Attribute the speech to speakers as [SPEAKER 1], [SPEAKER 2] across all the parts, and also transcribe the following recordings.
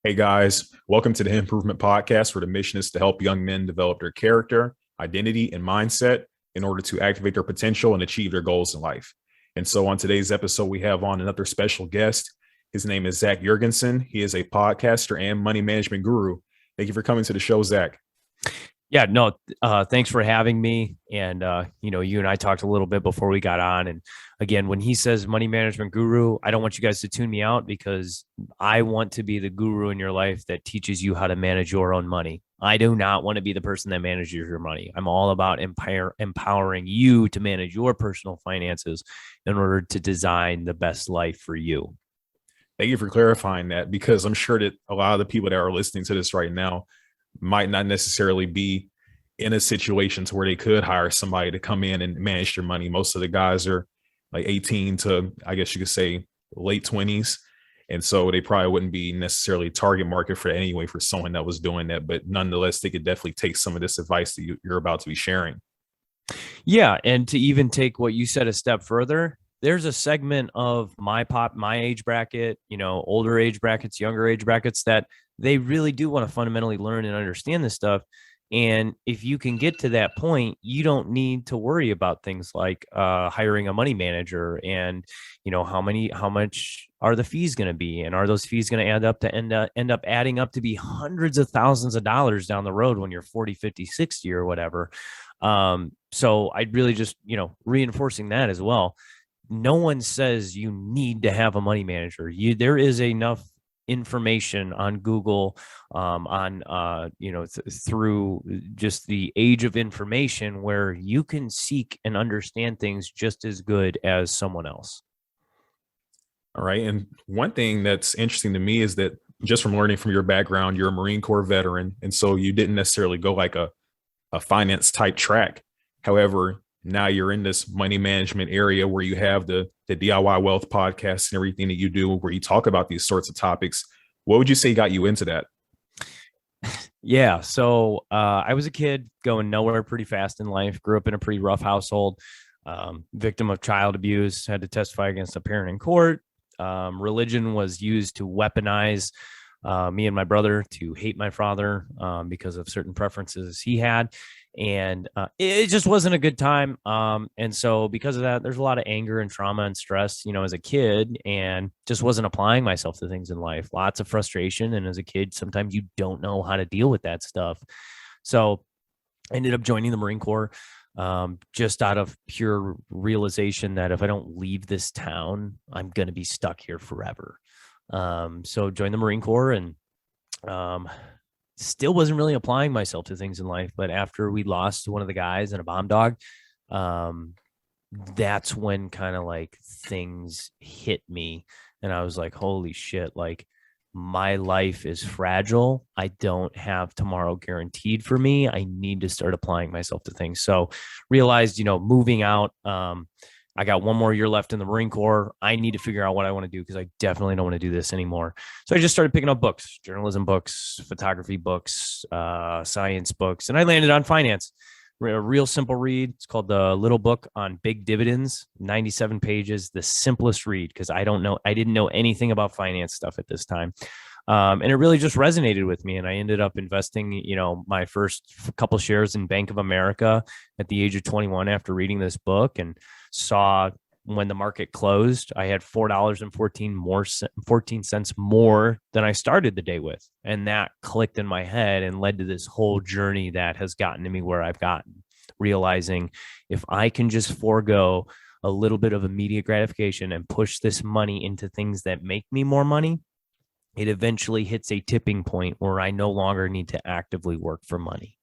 [SPEAKER 1] Hey guys, welcome to the Himprovement Podcast, where the mission is to help young men develop their character, identity, and mindset in order to activate their potential and achieve their goals in life. And so on today's episode, we have on another special guest. His name is Zac Juergensen. He is a podcaster and money management guru. Thank you for coming to the show, Zac.
[SPEAKER 2] Yeah, no, thanks for having me. And, you and I talked a little bit before we got on. And again, when he says money management guru, I don't want you guys to tune me out because I want to be the guru in your life that teaches you how to manage your own money. I do not want to be the person that manages your money. I'm all about empowering you to manage your personal finances in order to design the best life for you.
[SPEAKER 1] Thank you for clarifying that, because I'm sure that a lot of the people that are listening to this right now might not necessarily be in a situation to where they could hire somebody to come in and manage their money. Most of the guys are like 18 to, I guess you could say, late 20s. And so they probably wouldn't be necessarily target market for that anyway for someone that was doing that. But nonetheless, they could definitely take some of this advice that you're about to be sharing.
[SPEAKER 2] Yeah. And to even take what you said a step further, there's a segment of my age bracket, older age brackets, younger age brackets, that they really do want to fundamentally learn and understand this stuff. And if you can get to that point, you don't need to worry about things like hiring a money manager and, how much are the fees going to be? And are those fees going to end up adding up to be hundreds of thousands of dollars down the road when you're 40, 50, 60 or whatever. So I'd really just, reinforcing that as well. No one says you need to have a money manager. There is enough information on Google, through just the age of information where you can seek and understand things just as good as someone else.
[SPEAKER 1] All right. And one thing that's interesting to me is that just from learning from your background, you're a Marine Corps veteran. And so you didn't necessarily go like a finance type track. However, now you're in this money management area where you have the DIY wealth podcast and everything that you do where you talk about these sorts of topics. What would you say got you into that?
[SPEAKER 2] Yeah. So I was a kid going nowhere pretty fast in life, grew up in a pretty rough household, victim of child abuse, had to testify against a parent in court. Religion was used to weaponize me and my brother to hate my father because of certain preferences he had. And it just wasn't a good time. And so because of that, there's a lot of anger and trauma and stress, as a kid, and just wasn't applying myself to things in life. Lots of frustration. And as a kid, sometimes you don't know how to deal with that stuff. So I ended up joining the Marine Corps just out of pure realization that if I don't leave this town, I'm going to be stuck here forever. So joined the Marine Corps and still wasn't really applying myself to things in life. But after we lost one of the guys in a bomb dog, that's when kind of like things hit me. And I was like, holy shit, like my life is fragile. I don't have tomorrow guaranteed for me. I need to start applying myself to things. So realized, moving out, I got one more year left in the Marine Corps. I need to figure out what I want to do because I definitely don't want to do this anymore. So I just started picking up books, journalism books, photography books, science books, and I landed on finance. A real simple read. It's called The Little Book on Big Dividends, 97 pages, the simplest read because I didn't know anything about finance stuff at this time. And it really just resonated with me. And I ended up investing, my first couple shares in Bank of America at the age of 21 after reading this book, and saw when the market closed, I had $4.14 more than I started the day with. And that clicked in my head and led to this whole journey that has gotten to me where I've gotten, realizing if I can just forego a little bit of immediate gratification and push this money into things that make me more money, it eventually hits a tipping point where I no longer need to actively work for money.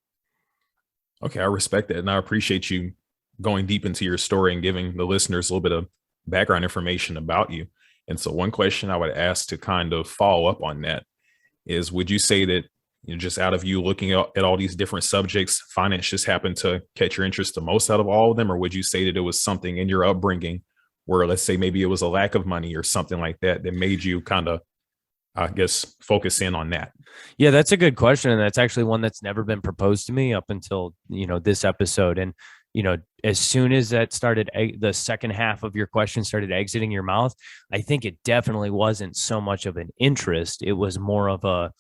[SPEAKER 1] Okay, I respect that. And I appreciate you going deep into your story and giving the listeners a little bit of background information about you. And so one question I would ask to kind of follow up on that is, would you say that, just out of you looking at all these different subjects, finance just happened to catch your interest the most out of all of them? Or would you say that it was something in your upbringing where, let's say, maybe it was a lack of money or something like that that made you kind of, I guess, focus in on that?
[SPEAKER 2] Yeah, that's a good question. And that's actually one that's never been proposed to me up until, this episode. And as soon as that started, the second half of your question started exiting your mouth, I think it definitely wasn't so much of an interest. It was more of a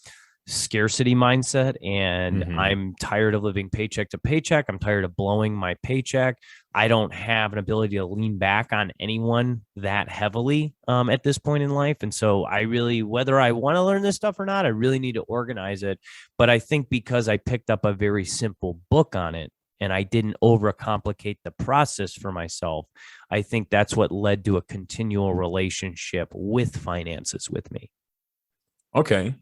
[SPEAKER 2] scarcity mindset. And I'm tired of living paycheck to paycheck. I'm tired of blowing my paycheck. I don't have an ability to lean back on anyone that heavily at this point in life. And so I really, whether I want to learn this stuff or not, I really need to organize it. But I think because I picked up a very simple book on it, and I didn't overcomplicate the process for myself, I think that's what led to a continual relationship with finances with me.
[SPEAKER 1] Okay.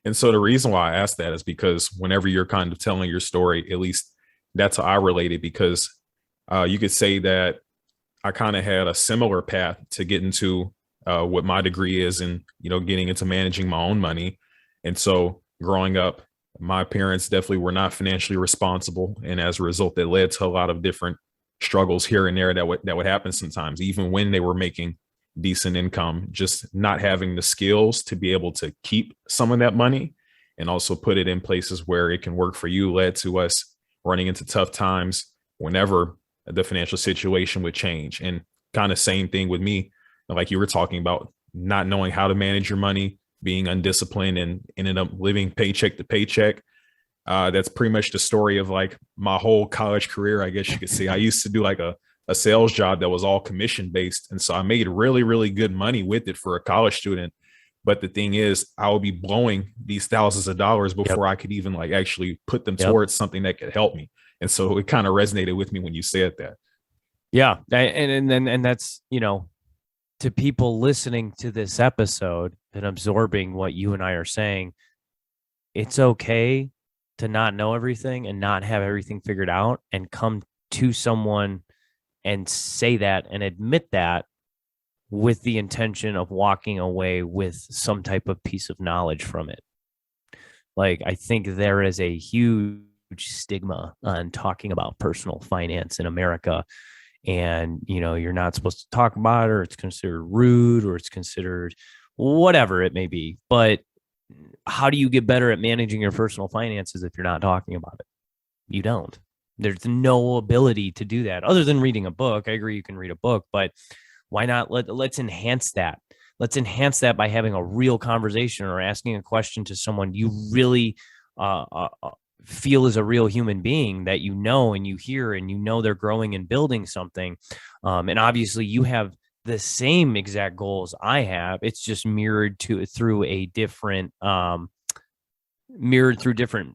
[SPEAKER 1] And so the reason why I asked that is because whenever you're kind of telling your story, at least that's how I related, because you could say that I kind of had a similar path to get into what my degree is, and, getting into managing my own money. And so growing up, my parents definitely were not financially responsible. And as a result, that led to a lot of different struggles here and there that would happen sometimes, even when they were making decent income, just not having the skills to be able to keep some of that money and also put it in places where it can work for you, led to us running into tough times whenever the financial situation would change. And kind of same thing with me, like you were talking about, not knowing how to manage your money, being undisciplined, and ended up living paycheck to paycheck. That's pretty much the story of like my whole college career, I guess you could say. I used to do like a sales job that was all commission based. And so I made really, really good money with it for a college student. But the thing is, I would be blowing these thousands of dollars before I could even like actually put them towards something that could help me. And so it kind of resonated with me when you said that.
[SPEAKER 2] Yeah. And that's, to people listening to this episode and absorbing what you and I are saying, it's okay to not know everything and not have everything figured out, and come to someone and say that and admit that with the intention of walking away with some type of piece of knowledge from it. Like, I think there is a huge stigma on talking about personal finance in America. And, you're not supposed to talk about it, or it's considered rude, or it's considered whatever it may be. But how do you get better at managing your personal finances if you're not talking about it? You don't. There's no ability to do that other than reading a book. I agree, you can read a book, but why not? Let's enhance that. Let's enhance that by having a real conversation or asking a question to someone you really feel is a real human being that and you hear, and they're growing and building something. And obviously you have the same exact goals I have. It's just mirrored through different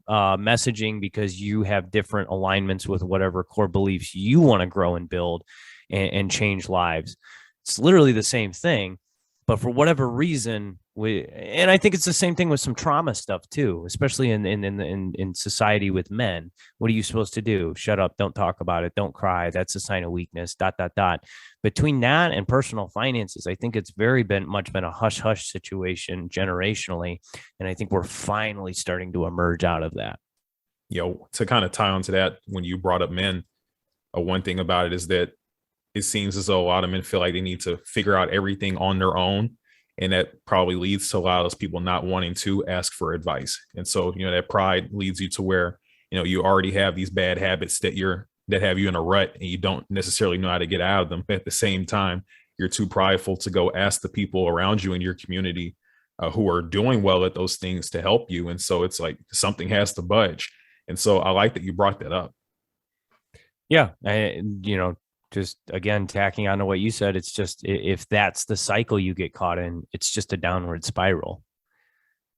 [SPEAKER 2] messaging, because you have different alignments with whatever core beliefs you want to grow and build and change lives. It's literally the same thing, but for whatever reason, and I think it's the same thing with some trauma stuff too, especially in society with men. What are you supposed to do? Shut up. Don't talk about it. Don't cry. That's a sign of weakness, ... Between that and personal finances, I think it's much been a hush hush situation generationally. And I think we're finally starting to emerge out of that.
[SPEAKER 1] To kind of tie onto that, when you brought up men, one thing about it is that it seems as though a lot of men feel like they need to figure out everything on their own. And that probably leads to a lot of those people not wanting to ask for advice. And so, that pride leads you to where, you already have these bad habits that have you in a rut, and you don't necessarily know how to get out of them. But at the same time, you're too prideful to go ask the people around you in your community who are doing well at those things to help you. And so it's like something has to budge. And so I like that you brought that up.
[SPEAKER 2] Yeah. Just again, tacking on to what you said, it's just, if that's the cycle you get caught in, it's just a downward spiral.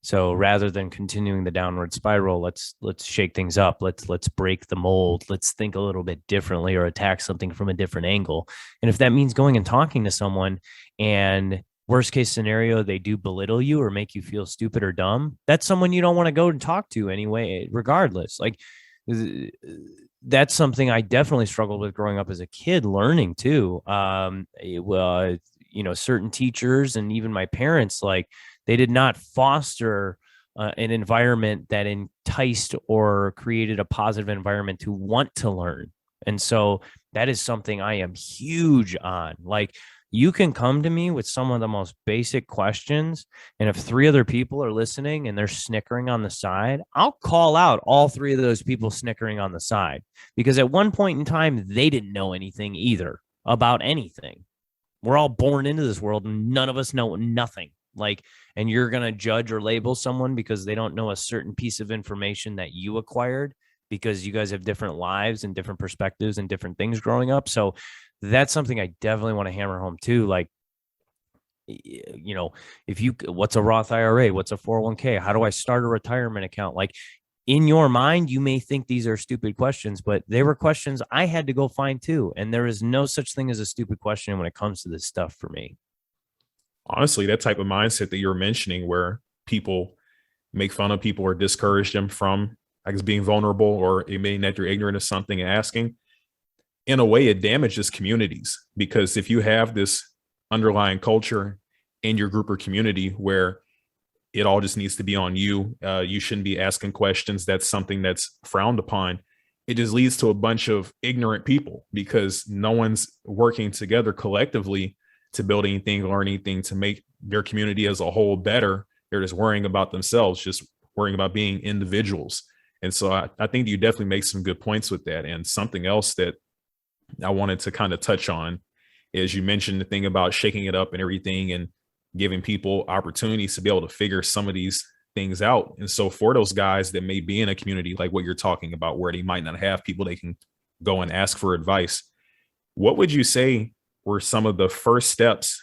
[SPEAKER 2] So rather than continuing the downward spiral, let's shake things up. Let's break the mold. Let's think a little bit differently, or attack something from a different angle. And if that means going and talking to someone, and worst case scenario, they do belittle you or make you feel stupid or dumb, that's someone you don't want to go and talk to anyway, regardless. Like, that's something I definitely struggled with growing up as a kid, learning too. Certain teachers and even my parents, like, they did not foster an environment that enticed or created a positive environment to want to learn. And so that is something I am huge on. Like, You can come to me with some of the most basic questions. And if 3 other people are listening and they're snickering on the side, I'll call out all 3 of those people snickering on the side, because at one point in time, they didn't know anything either about anything. We're all born into this world and none of us know nothing. Like, and you're going to judge or label someone because they don't know a certain piece of information that you acquired, because you guys have different lives and different perspectives and different things growing up. So that's something I definitely want to hammer home too. Like, if you, what's a Roth IRA? What's a 401k? How do I start a retirement account? Like, in your mind, you may think these are stupid questions, but they were questions I had to go find too. And there is no such thing as a stupid question when it comes to this stuff for me.
[SPEAKER 1] Honestly, that type of mindset that you're mentioning, where people make fun of people or discourage them from, I guess, being vulnerable or admitting that they're ignorant of something and asking, in a way, it damages communities. Because if you have this underlying culture in your group or community where it all just needs to be on you, you shouldn't be asking questions, that's something that's frowned upon, it just leads to a bunch of ignorant people, because no one's working together collectively to build anything, learn anything, to make their community as a whole better. They're just worrying about themselves, just worrying about being individuals. And so I think you definitely make some good points with that. And something else that I wanted to kind of touch on is, you mentioned the thing about shaking it up and everything and giving people opportunities to be able to figure some of these things out. And so for those guys that may be in a community like what you're talking about, where they might not have people they can go and ask for advice, what would you say were some of the first steps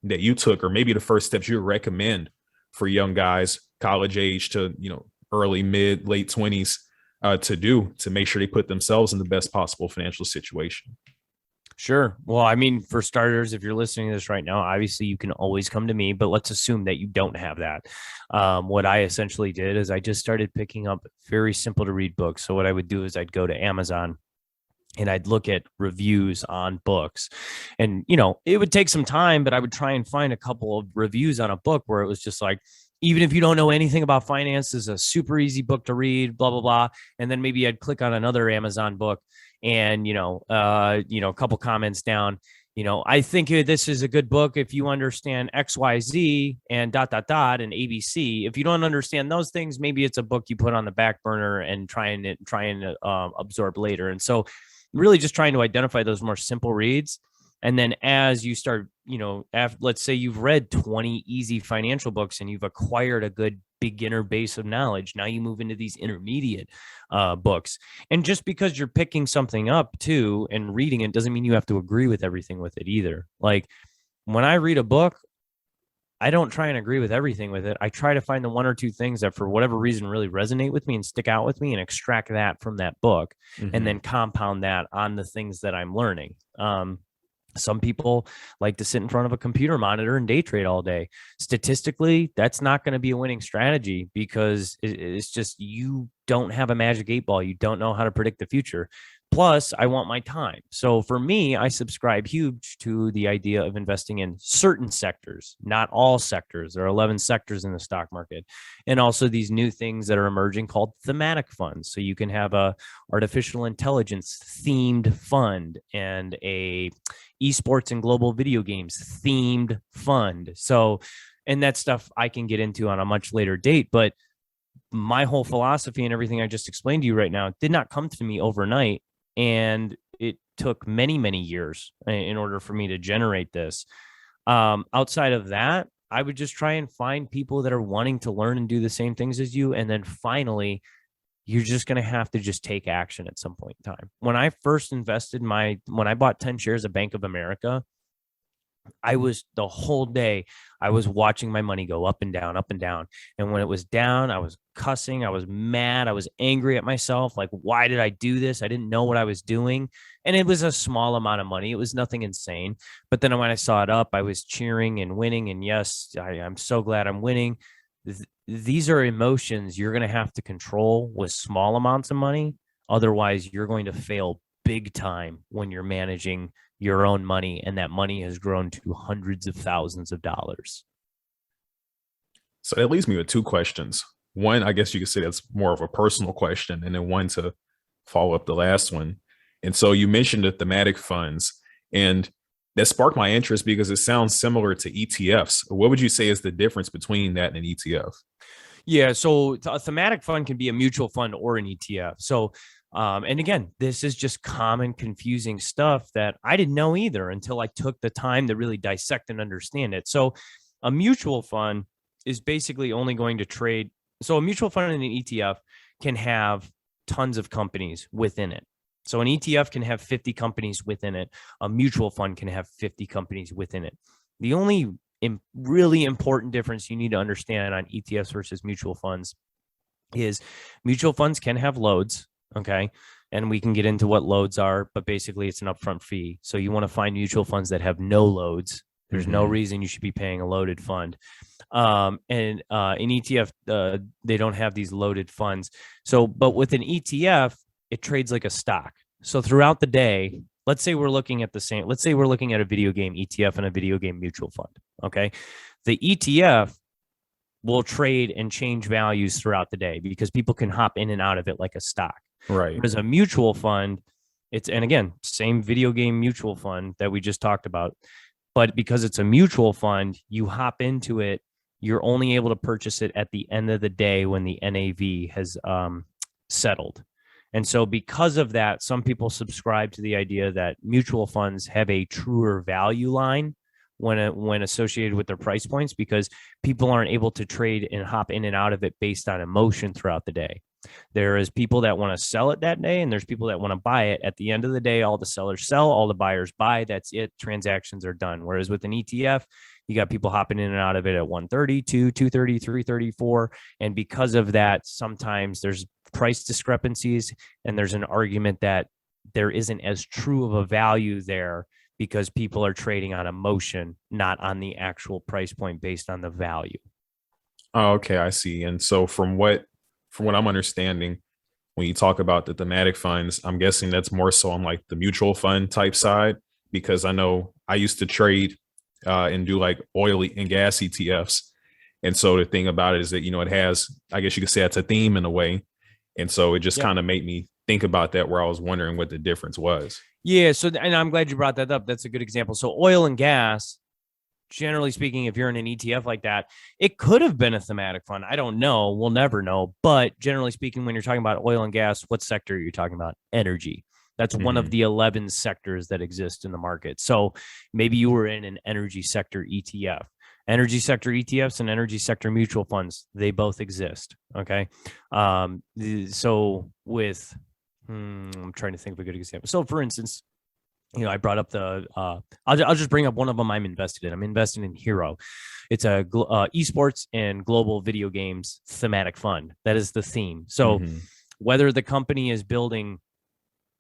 [SPEAKER 1] that you took, or maybe the first steps you recommend for young guys, college age to, early, mid, late 20s, to do to make sure they put themselves in the best possible financial situation?
[SPEAKER 2] Sure. Well, I mean, for starters, if you're listening to this right now, obviously you can always come to me, but let's assume that you don't have that. What I essentially did is I just started picking up very simple to read books. So what I would do is I'd go to Amazon and I'd look at reviews on books, and, it would take some time, but I would try and find a couple of reviews on a book where it was just like, even if you don't know anything about finance, this is a super easy book to read, blah, blah, blah. And then maybe I'd click on another Amazon book and, a couple comments down, I think this is a good book if you understand X, Y, Z and ... and ABC. If you don't understand those things, maybe it's a book you put on the back burner and try and absorb later. And so really just trying to identify those more simple reads. And then as you start, let's say you've read 20 easy financial books and you've acquired a good beginner base of knowledge. Now you move into these intermediate books. And just because you're picking something up too and reading it doesn't mean you have to agree with everything with it either. Like, when I read a book, I don't try and agree with everything with it. I try to find the 1 or 2 things that for whatever reason really resonate with me and stick out with me, and extract that from that book, and then compound that on the things that I'm learning. Some people like to sit in front of a computer monitor and day trade all day. Statistically, that's not going to be a winning strategy, because it's just, you don't have a magic 8 ball. You don't know how to predict the future. Plus, I want my time. So for me, I subscribe huge to the idea of investing in certain sectors, not all sectors. There are 11 sectors in the stock market. And also these new things that are emerging called thematic funds. So you can have a artificial intelligence themed fund and a esports and global video games themed fund. So, and that stuff I can get into on a much later date. But my whole philosophy and everything I just explained to you right now did not come to me overnight. And it took many, many years in order for me to generate this. Outside of that, I would just try and find people that are wanting to learn and do the same things as you. And then finally, you're just going to have to just take action at some point in time. When I first invested when I bought 10 shares of Bank of America, I was, the whole day, I was watching my money go up and down, up and down. And when it was down, I was cussing. I was mad. I was angry at myself. Like, why did I do this? I didn't know what I was doing. And it was a small amount of money. It was nothing insane. But then when I saw it up, I was cheering and winning. And yes, I'm so glad I'm winning. These are emotions you're going to have to control with small amounts of money. Otherwise, you're going to fail big time when you're managing your own money, and that money has grown to hundreds of thousands of dollars.
[SPEAKER 1] So that leaves me with 2 questions. One, I guess you could say that's more of a personal question, and then one to follow up the last one. And so you mentioned the thematic funds, and that sparked my interest because it sounds similar to ETFs. What would you say is the difference between that and an ETF?
[SPEAKER 2] Yeah. So a thematic fund can be a mutual fund or an ETF. So, and again, this is just common confusing stuff that I didn't know either until I took the time to really dissect and understand it. So a mutual fund is basically only going to trade. So a mutual fund and an ETF can have tons of companies within it. So an ETF can have 50 companies within it. A mutual fund can have 50 companies within it. The only really important difference you need to understand on ETFs versus mutual funds is mutual funds can have loads. Okay. And we can get into what loads are, but basically it's an upfront fee. So you want to find mutual funds that have no loads. There's no reason you should be paying a loaded fund. And in ETF, they don't have these loaded funds. So, but with an ETF, it trades like a stock. So throughout the day, let's say we're looking at a video game ETF and a video game mutual fund. Okay. The ETF will trade and change values throughout the day because people can hop in and out of it like a stock.
[SPEAKER 1] Right.
[SPEAKER 2] Whereas a mutual fund, and again, same video game mutual fund that we just talked about, but because it's a mutual fund, you hop into it, you're only able to purchase it at the end of the day when the NAV has settled. And so because of that, some people subscribe to the idea that mutual funds have a truer value line when associated with their price points, because people aren't able to trade and hop in and out of it based on emotion throughout the day. There is people that want to sell it that day, and there's people that want to buy it. At the end of the day, all the sellers sell, all the buyers buy. That's it. Transactions are done. Whereas with an ETF, you got people hopping in and out of it at 132, 230, 334. And because of that, sometimes there's price discrepancies, and there's an argument that there isn't as true of a value there because people are trading on emotion, not on the actual price point based on the value.
[SPEAKER 1] Oh, okay, I see. And so from what I'm understanding, when you talk about the thematic funds, I'm guessing that's more so on like the mutual fund type side, because I know I used to trade and do like oil and gas ETFs. And so the thing about it is that, it has, I guess you could say it's a theme in a way. And so it just kind of made me think about that, where I was wondering what the difference was.
[SPEAKER 2] Yeah. So, and I'm glad you brought that up. That's a good example. So oil and gas, generally speaking, if you're in an ETF like that, it could have been a thematic fund. I don't know. We'll never know. But generally speaking, when you're talking about oil and gas, what sector are you talking about? Energy. That's one of the 11 sectors that exist in the market. So maybe you were in an energy sector ETF. Energy sector ETFs and energy sector mutual funds, they both exist. Okay. So with, I'm trying to think of a good example. So for instance, I brought up I'll just bring up one of them I'm invested in. I'm invested in Hero. It's a esports and global video games thematic fund. That is the theme. So whether the company is building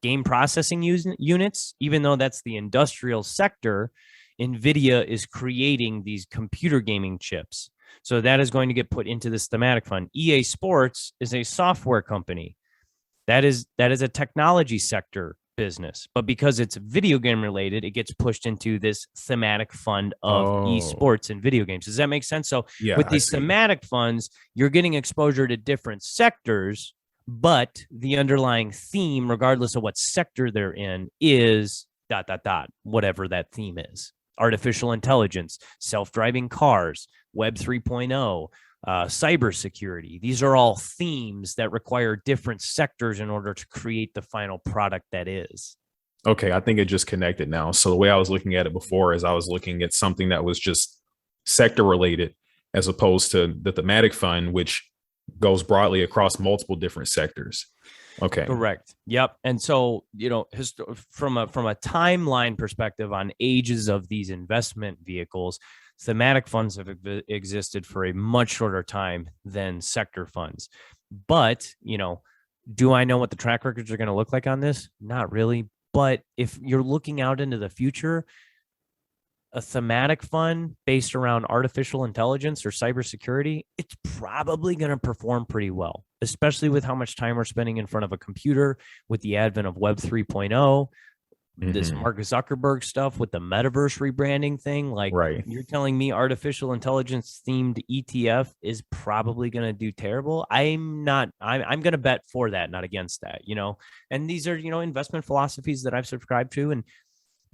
[SPEAKER 2] game processing units, even though that's the industrial sector, NVIDIA is creating these computer gaming chips. So that is going to get put into this thematic fund. EA Sports is a software company. That is a technology sector business, but because it's video game related, it gets pushed into this thematic fund of esports and video games. Does that make sense? So with these thematic funds, you're getting exposure to different sectors, but the underlying theme, regardless of what sector they're in, is ... whatever that theme is. Artificial intelligence, self-driving cars, Web 3.0, cybersecurity. These are all themes that require different sectors in order to create the final product that is.
[SPEAKER 1] Okay, I think it just connected now. So the way I was looking at it before is I was looking at something that was just sector related, as opposed to the thematic fund, which goes broadly across multiple different sectors. Okay.
[SPEAKER 2] Correct. Yep. And so, from a timeline perspective on ages of these investment vehicles, thematic funds have existed for a much shorter time than sector funds. But, do I know what the track records are going to look like on this? Not really. But if you're looking out into the future, a thematic fund based around artificial intelligence or cybersecurity, it's probably going to perform pretty well, especially with how much time we're spending in front of a computer with the advent of Web 3.0, this Mark Zuckerberg stuff with the metaverse rebranding thing. Like, You're telling me artificial intelligence themed ETF is probably going to do terrible. I'm going to bet for that, not against that, and these are, investment philosophies that I've subscribed to. And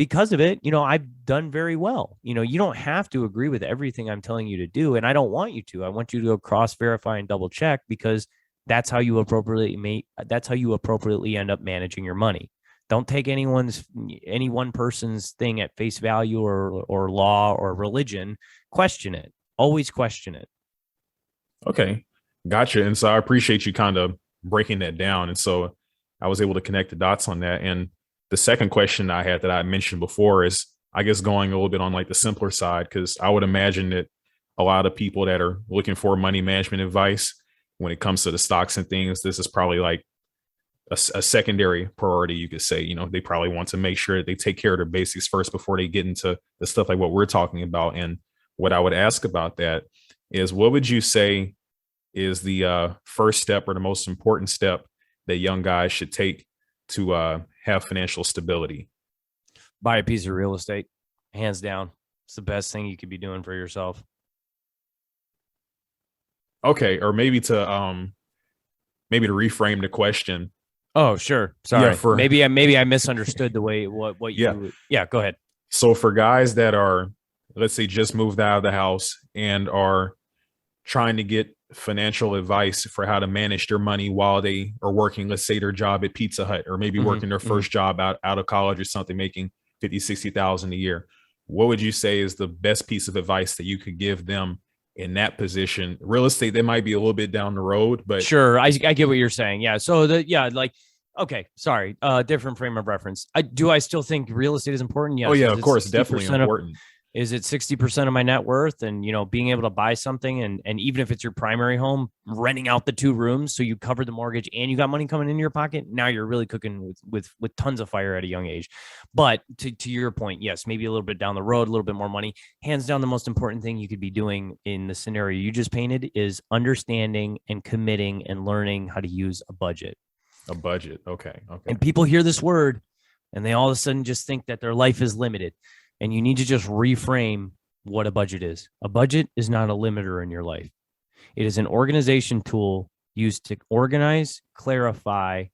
[SPEAKER 2] because of it, I've done very well. You don't have to agree with everything I'm telling you to do. And I don't want you to. I want you to go cross verify and double check, because that's how you appropriately end up managing your money. Don't take any one person's thing at face value or law or religion. Question it. Always question it.
[SPEAKER 1] Okay. Gotcha. And so I appreciate you kind of breaking that down. And so I was able to connect the dots on that. And the second question I had that I mentioned before is, I guess, going a little bit on like the simpler side, because I would imagine that a lot of people that are looking for money management advice when it comes to the stocks and things, this is probably like a secondary priority, you could say. They probably want to make sure that they take care of their basics first before they get into the stuff like what we're talking about. And what I would ask about that is, what would you say is the first step or the most important step that young guys should take to have financial stability?
[SPEAKER 2] Buy a piece of real estate, hands down. It's the best thing you could be doing for yourself.
[SPEAKER 1] Okay, or maybe to reframe the question.
[SPEAKER 2] Oh, sure. Sorry. Yeah, maybe I misunderstood the way what you. Yeah, go ahead.
[SPEAKER 1] So for guys that are, let's say, just moved out of the house and are trying to get financial advice for how to manage their money while they are working, let's say, their job at Pizza Hut, or maybe working their first job out of college or something, making 50, 60,000 a year. What would you say is the best piece of advice that you could give them in that position? Real estate, they might be a little bit down the road, but
[SPEAKER 2] sure. I get what you're saying. Yeah. So okay, sorry. Different frame of reference. I still think real estate is important? Yes.
[SPEAKER 1] Oh yeah, of course. Definitely important.
[SPEAKER 2] Is it 60% of my net worth? And, being able to buy something, and even if it's your primary home, renting out the 2 rooms so you cover the mortgage and you got money coming into your pocket, now you're really cooking with tons of fire at a young age. But to your point, yes, maybe a little bit down the road, a little bit more money. Hands down, the most important thing you could be doing in the scenario you just painted is understanding and committing and learning how to use a budget.
[SPEAKER 1] A budget. Okay.
[SPEAKER 2] And people hear this word and they all of a sudden just think that their life is limited. And you need to just reframe what a budget is. A budget is not a limiter in your life. It is an organization tool used to organize, clarify,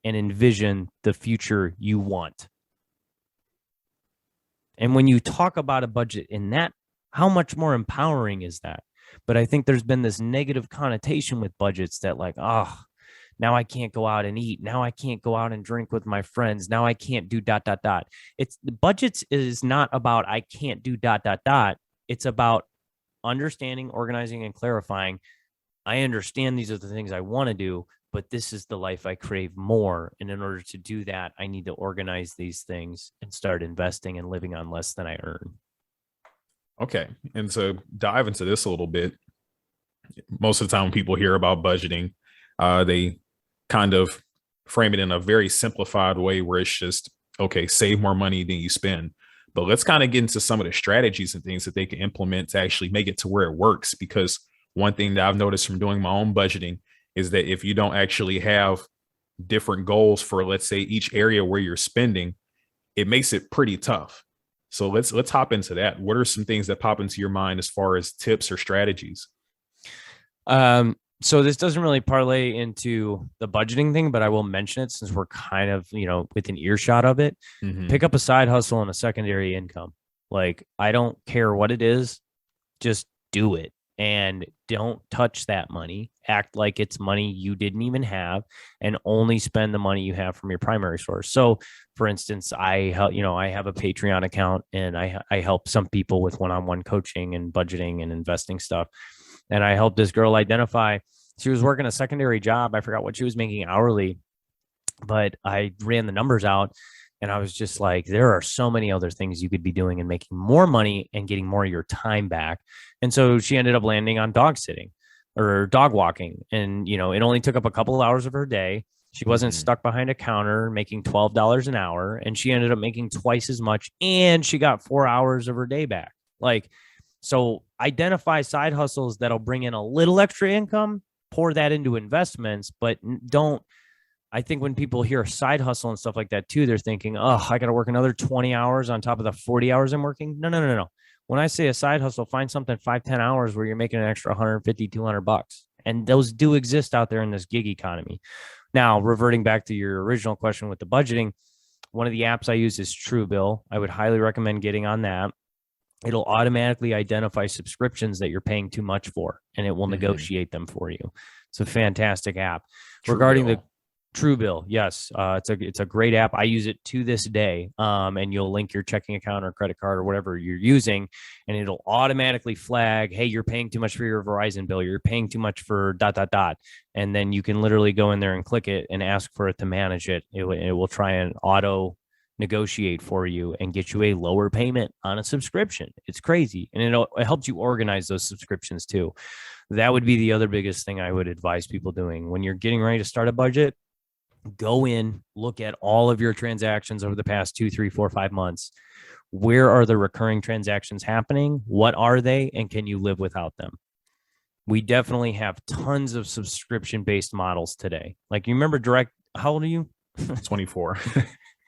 [SPEAKER 2] and envision the future you want. And when you talk about a budget in that, how much more empowering is that? But I think there's been this negative connotation with budgets that now I can't go out and eat. Now I can't go out and drink with my friends. Now I can't do ... It's the budgets is not about I can't do ... It's about understanding, organizing, and clarifying. I understand these are the things I want to do, but this is the life I crave more. And in order to do that, I need to organize these things and start investing and living on less than I earn.
[SPEAKER 1] Okay. And to dive into this a little bit, most of the time when people hear about budgeting, they kind of frame it in a very simplified way where it's just, okay, save more money than you spend. But let's kind of get into some of the strategies and things that they can implement to actually make it to where it works. Because one thing that I've noticed from doing my own budgeting is that if you don't actually have different goals for, let's say, each area where you're spending, it makes it pretty tough. So let's hop into that. What are some things that pop into your mind as far as tips or strategies?
[SPEAKER 2] So this doesn't really parlay into the budgeting thing, but I will mention it since we're kind of, within earshot of it. Pick up a side hustle and a secondary income. Like, I don't care what it is, just do it and don't touch that money. Act like it's money you didn't even have and only spend the money you have from your primary source. So for instance, I have a Patreon account and I help some people with one-on-one coaching and budgeting and investing stuff. And I helped this girl identify, she was working a secondary job. I forgot what she was making hourly, but I ran the numbers out and I was just like, there are so many other things you could be doing and making more money and getting more of your time back. And so she ended up landing on dog sitting or dog walking. And, it only took up a couple of hours of her day. She wasn't stuck behind a counter making $12 an hour. And she ended up making twice as much. And she got 4 hours of her day back. So identify side hustles that'll bring in a little extra income, pour that into investments, but don't. I think when people hear side hustle and stuff like that too, they're thinking, oh, I got to work another 20 hours on top of the 40 hours I'm working. No. When I say a side hustle, find something 5-10 hours where you're making an extra $150-$200. And those do exist out there in this gig economy. Now, reverting back to your original question with the budgeting, One of the apps I use is Truebill. I would highly recommend getting on that. It'll automatically identify subscriptions that you're paying too much for, and it will negotiate them for you. It's a fantastic app. Regarding the Truebill, yes, it's a great app. I use it to this day. And you'll link your checking account or credit card or whatever you're using, and it'll automatically flag, hey, you're paying too much for your Verizon bill. You're paying too much for ... And then you can literally go in there and click it and ask for it to manage it. It will try and auto negotiate for you and get you a lower payment on a subscription. It's crazy. And it helps you organize those subscriptions too. That would be the other biggest thing I would advise people doing when you're getting ready to start a budget. Go in, look at all of your transactions over the past 2, 3, 4, 5 months. Where are the recurring transactions happening? What are they? And can you live without them? We definitely have tons of subscription-based models today. Like, you remember how old are you?
[SPEAKER 1] 24.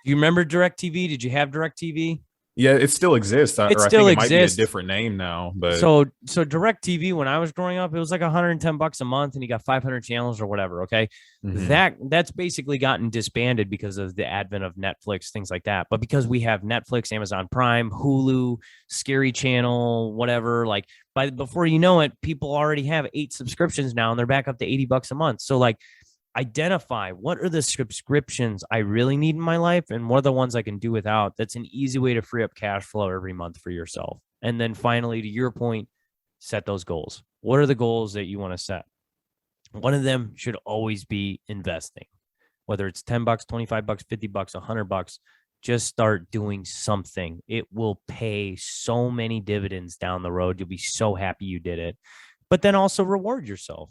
[SPEAKER 2] You remember DirecTV? Did you have DirecTV?
[SPEAKER 1] Yeah, it still exists.
[SPEAKER 2] It
[SPEAKER 1] I
[SPEAKER 2] still
[SPEAKER 1] think it might be a
[SPEAKER 2] exists.
[SPEAKER 1] different name now. But
[SPEAKER 2] so DirecTV, when I was growing up, it was like $110 a month, and you got 500 channels or whatever. Okay, that's basically gotten disbanded because of the advent of Netflix, things like that. But because we have Netflix, Amazon Prime, Hulu, Scary Channel, whatever, like before you know it, people already have 8 subscriptions now, and they're back up to $80 a month. So like, identify what are the subscriptions I really need in my life and what are the ones I can do without. That's an easy way to free up cash flow every month for yourself. And then finally, to your point, set those goals. What are the goals that you want to set? One of them should always be investing, whether it's $10, $25, $50, $100. Just start doing something. It will pay so many dividends down the road. You'll be so happy you did it. But then also reward yourself.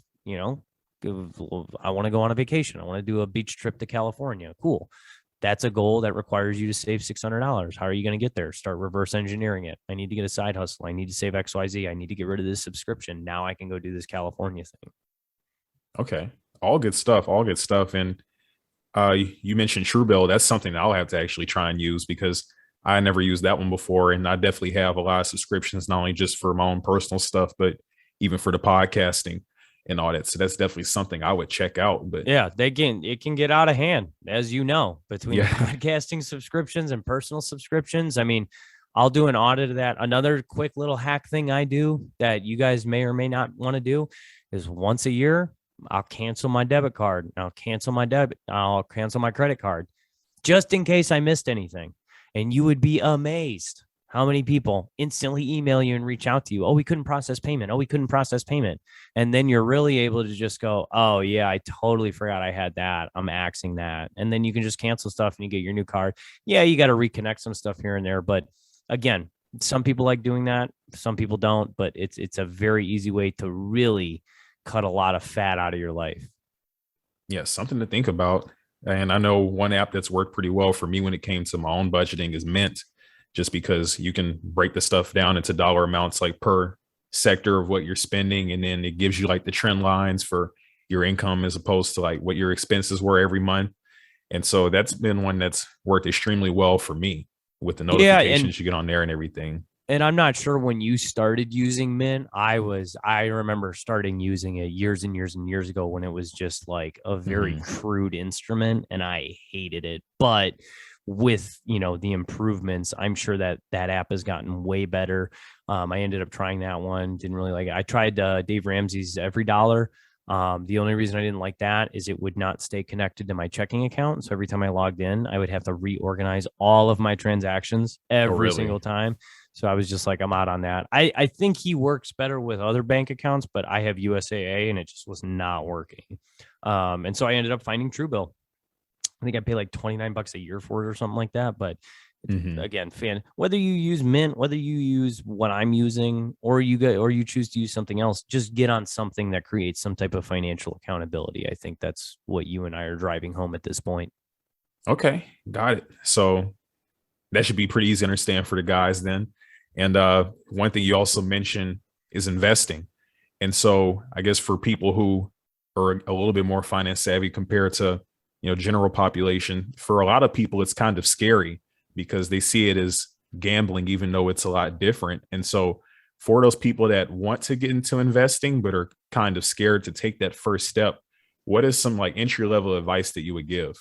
[SPEAKER 2] I want to go on a vacation. I want to do a beach trip to California. Cool. That's a goal that requires you to save $600. How are you going to get there? Start reverse engineering it. I need to get a side hustle. I need to save XYZ. I need to get rid of this subscription. Now I can go do this California thing.
[SPEAKER 1] Okay. All good stuff. All good stuff. And you mentioned Truebill. That's something that I'll have to actually try and use because I never used that one before. And I definitely have a lot of subscriptions, not only just for my own personal stuff, but even for the podcasting and all that. So that's definitely something I would check out. But
[SPEAKER 2] yeah, it can get out of hand, as you know, between podcasting subscriptions and personal subscriptions. I mean, I'll do an audit of that. Another quick little hack thing I do that you guys may or may not want to do is once a year, I'll cancel my debit card. I'll cancel my credit card just in case I missed anything. And you would be amazed how many people instantly email you and reach out to you. Oh, we couldn't process payment. Oh, we couldn't process payment. And then you're really able to just go, oh yeah, I totally forgot I had that. I'm axing that. And then you can just cancel stuff and you get your new card. Yeah, you got to reconnect some stuff here and there. But again, some people like doing that. Some people don't, but it's a very easy way to really cut a lot of fat out of your life.
[SPEAKER 1] Yeah, something to think about. And I know one app that's worked pretty well for me when it came to my own budgeting is Mint. Just because you can break the stuff down into dollar amounts like per sector of what you're spending. And then it gives you like the trend lines for your income as opposed to like what your expenses were every month. And so that's been one that's worked extremely well for me with the notifications you get on there and everything.
[SPEAKER 2] And I'm not sure when you started using Mint. I remember starting using it years and years and years ago when it was just like a very crude instrument and I hated it. But with the improvements, I'm sure that app has gotten way better. I ended up trying that one, didn't really like it. I tried Dave Ramsey's Every Dollar. The only reason I didn't like that is it would not stay connected to my checking account. So every time I logged in, I would have to reorganize all of my transactions every single time. So I was just like, I'm out on that. I think he works better with other bank accounts, but I have USAA and it just was not working. And so I ended up finding Truebill. I think I pay like $29 a year for it or something like that. But again, whether you use Mint, whether you use what I'm using, or you choose to use something else, just get on something that creates some type of financial accountability. I think that's what you and I are driving home at this point.
[SPEAKER 1] Okay, got it. So that should be pretty easy to understand for the guys then. And one thing you also mentioned is investing. And so I guess for people who are a little bit more finance savvy compared to general population, for a lot of people, it's kind of scary because they see it as gambling, even though it's a lot different. And so for those people that want to get into investing, but are kind of scared to take that first step, what is some like entry level advice that you would give?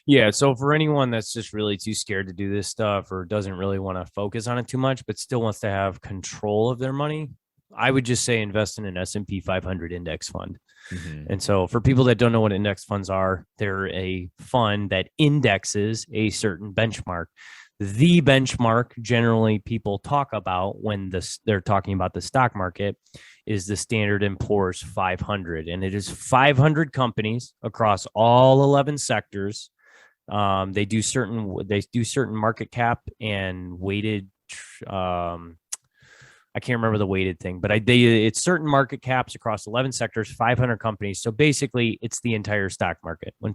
[SPEAKER 2] Yeah. So for anyone that's just really too scared to do this stuff or doesn't really want to focus on it too much, but still wants to have control of their money, I would just say invest in an S&P 500 index fund.
[SPEAKER 1] Mm-hmm.
[SPEAKER 2] And so for people that don't know what index funds are, they're a fund that indexes a certain benchmark. The benchmark generally people talk about when they're talking about the stock market is the Standard & Poor's 500. And it is 500 companies across all 11 sectors. They do certain market cap and weighted I can't remember the weighted thing, but it's certain market caps across 11 sectors, 500 companies. So basically, it's the entire stock market. When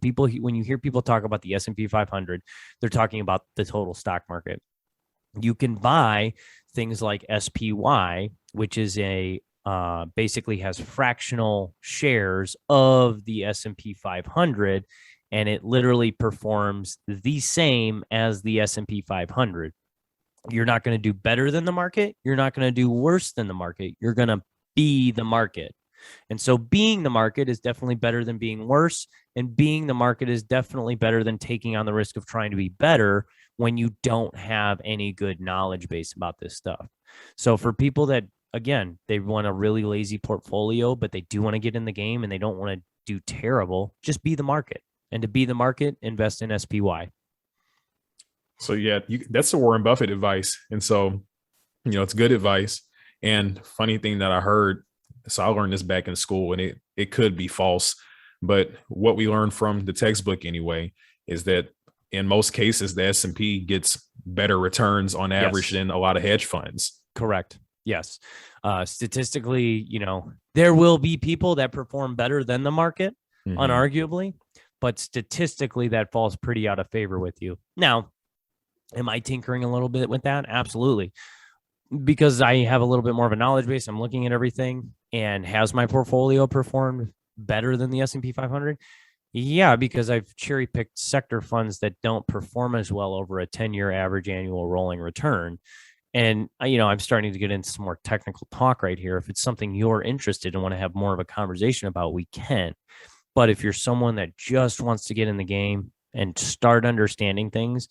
[SPEAKER 2] you hear people talk about the S&P 500, they're talking about the total stock market. You can buy things like SPY, which is basically has fractional shares of the S&P 500, and it literally performs the same as the S&P 500. You're not going to do better than the market. You're not going to do worse than the market. You're going to be the market. And so being the market is definitely better than being worse. And being the market is definitely better than taking on the risk of trying to be better when you don't have any good knowledge base about this stuff. So for people that, again, they want a really lazy portfolio, but they do want to get in the game and they don't want to do terrible, just be the market. And to be the market, invest in SPY.
[SPEAKER 1] So yeah, that's the Warren Buffett advice. And so, it's good advice. And funny thing that I heard, so I learned this back in school, and it could be false, but what we learned from the textbook anyway is that in most cases, the S&P gets better returns on average than a lot of hedge funds.
[SPEAKER 2] Correct. Yes. Statistically, there will be people that perform better than the market, unarguably, but statistically that falls pretty out of favor with you. Now, am I tinkering a little bit with that? Absolutely. Because I have a little bit more of a knowledge base. I'm looking at everything. And has my portfolio performed better than the S&P 500? Yeah, because I've cherry picked sector funds that don't perform as well over a 10-year average annual rolling return. And, I'm starting to get into some more technical talk right here. If it's something you're interested in, want to have more of a conversation about, we can. But if you're someone that just wants to get in the game and start understanding things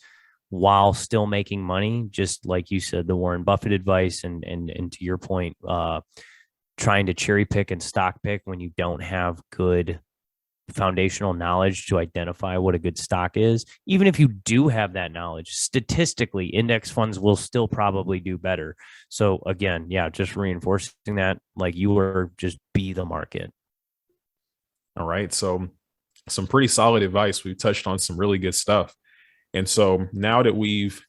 [SPEAKER 2] while still making money, just like you said, the Warren Buffett advice, and to your point, trying to cherry pick and stock pick when you don't have good foundational knowledge to identify what a good stock is. Even if you do have that knowledge, statistically, index funds will still probably do better. So again, just reinforcing that, like you were, just be the market.
[SPEAKER 1] All right. So some pretty solid advice. We've touched on some really good stuff. And so now that we've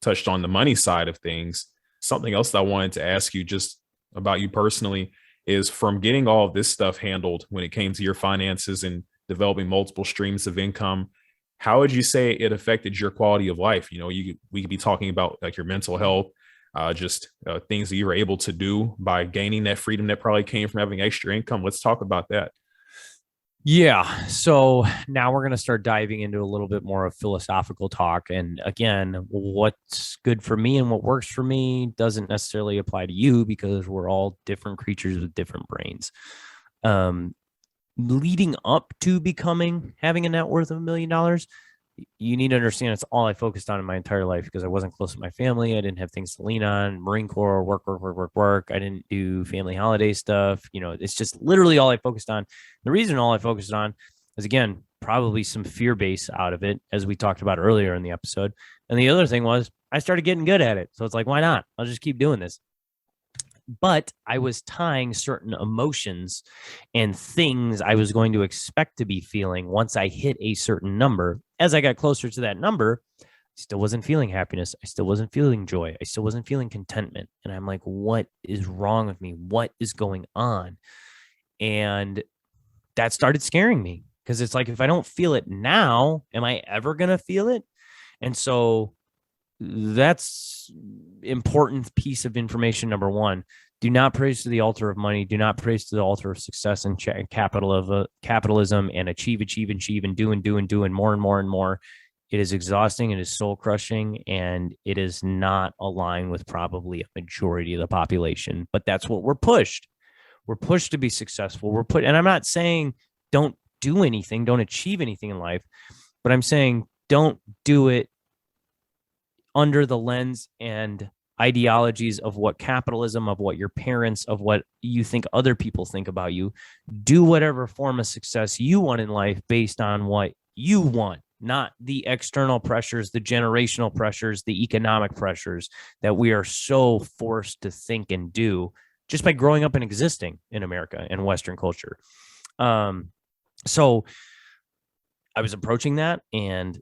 [SPEAKER 1] touched on the money side of things, something else that I wanted to ask you just about you personally is, from getting all of this stuff handled when it came to your finances and developing multiple streams of income, how would you say it affected your quality of life? We could be talking about like your mental health, things that you were able to do by gaining that freedom that probably came from having extra income. Let's talk about that.
[SPEAKER 2] Yeah. So now we're going to start diving into a little bit more of philosophical talk. And again, what's good for me and what works for me doesn't necessarily apply to you, because we're all different creatures with different brains. Leading up to having a net worth of $1 million, you need to understand it's all I focused on in my entire life, because I wasn't close to my family. I didn't have things to lean on. Marine Corps, work. I didn't do family holiday stuff. It's just literally all I focused on. The reason all I focused on is, again, probably some fear base out of it, as we talked about earlier in the episode. And the other thing was I started getting good at it. So it's like, why not? I'll just keep doing this. But I was tying certain emotions and things I was going to expect to be feeling once I hit a certain number. As I got closer to that number, I still wasn't feeling happiness. I still wasn't feeling joy. I still wasn't feeling contentment. And I'm like, what is wrong with me? What is going on? And that started scaring me, because it's like, if I don't feel it now, am I ever going to feel it? And so that's important piece of information. Number one, do not praise to the altar of money. Do not praise to the altar of success and capitalism and achieve and do more and more. It is exhausting. It is soul crushing, and it is not aligned with probably a majority of the population. But that's what we're pushed. We're pushed to be successful. And I'm not saying don't do anything, don't achieve anything in life. But I'm saying don't do it under the lens and ideologies of what capitalism, of what your parents, of what you think other people think about you. Do whatever form of success you want in life based on what you want, not the external pressures, the generational pressures, the economic pressures that we are so forced to think and do just by growing up and existing in America and Western culture. So I was approaching that and,